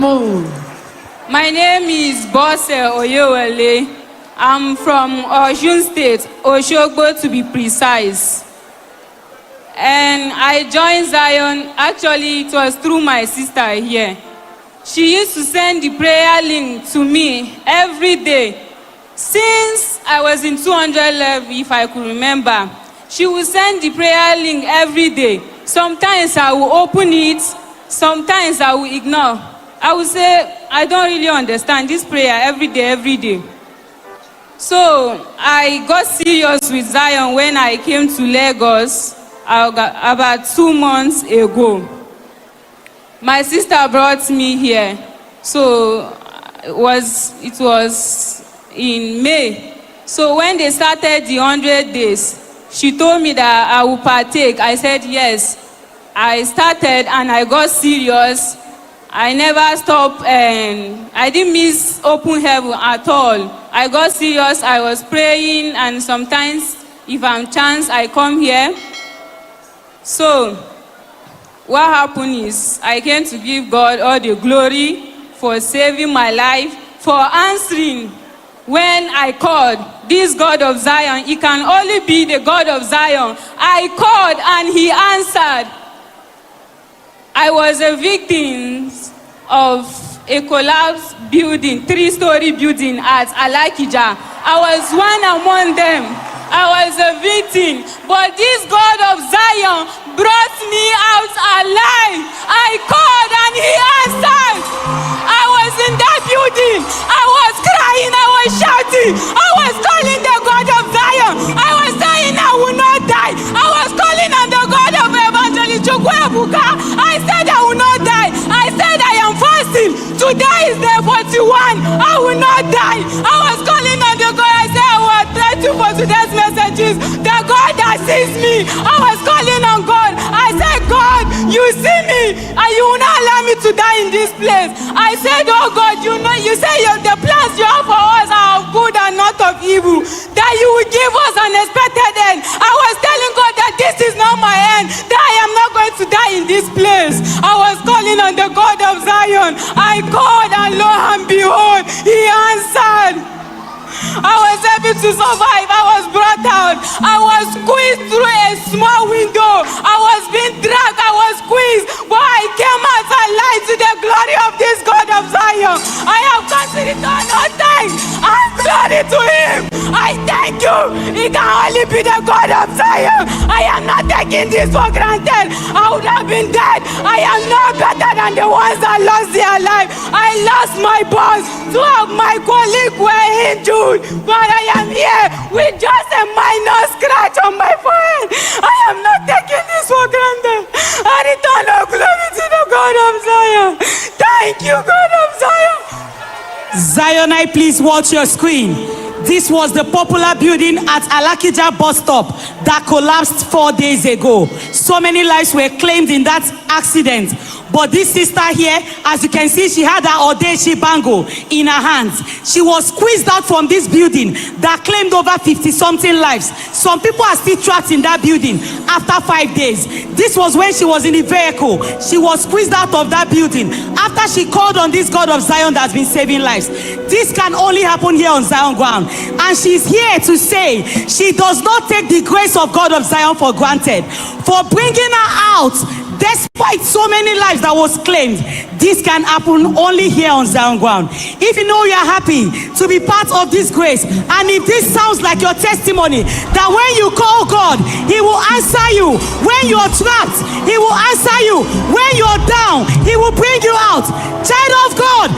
My name is Bose Oyewale. I'm from Osun State, Oshogbo to be precise. And I joined Zion, actually it was through my sister here. She used to send the prayer link to me every day. Since I was in 200 level, if I could remember, she would send the prayer link every day. Sometimes I will open it, sometimes I will ignore. I would say, I don't really understand this prayer every day. So I got serious with Zion when I came to Lagos about 2 months ago. My sister brought me here. So it was in May. So when they started the 100 days, she told me that I would partake. I said yes. I started and I got serious. I never stopped and I didn't miss open heaven at all. I got serious, I was praying, and sometimes if I'm chance, I come here. So what happened is I came to give God all the glory for saving my life, for answering when I called. This God of Zion, He can only be the God of Zion. I called and He answered. I was a victim of a collapsed building, 3-story building at Alakija. I was one among them. I was a victim. But this God of Zion brought me out alive. I called and He answered. I was in that building. I was crying. I was shouting. I was calling the God of Zion. I was saying I will not die. I was calling on the God of Evangelist Chukwebuka. I said I will not die. I said I am fasting. Today is day 41. I will not die. I was calling on the God. I said I will thank you for today's messages. The God that sees me. I was calling on God. I said, God, you see me and you will not allow me to die in this place. I said, oh God, you know, you say the plans you have for us are of good and not of evil. That you will give us an expected end. I was telling God that this is not my end. That I am not going to die in this place. I was calling on the God of Zion. I called and lo and behold, He answered. I was able to survive. I was brought out. I was squeezed through a small window. I was being dragged. I was squeezed. But I came out alive to the glory of this God of Zion. I have come to return all thanks and glory to Him. I thank you. He can only be the God of Zion. I am not taking this for granted. I would have been dead. I am not better than the ones that lost their life. I lost my boss. 2 of my colleagues were injured. But I am here with just a minor scratch on my forehead. I am not taking this for granted. I return all glory to the God of Zion. Thank you, God of Zion. Zionite, please watch your screen. This was the popular building at Alakija bus stop that collapsed 4 days ago. So many lives were claimed in that accident. But this sister here, as you can see, she had her Odeshi bangle in her hands. She was squeezed out from this building that claimed over 50-something lives. Some people are still trapped in that building after 5 days. This was when she was in the vehicle. She was squeezed out of that building after she called on this God of Zion that has been saving lives. This can only happen here on Zion ground. And she's here to say she does not take the grace of God of Zion for granted. For bringing her out, despite so many lives that was claimed, this can happen only here on Zion ground. If you know you are happy to be part of this grace, and if this sounds like your testimony, that when you call God, He will answer you. When you're trapped, He will answer you. When you're down, He will bring you out. Child of God,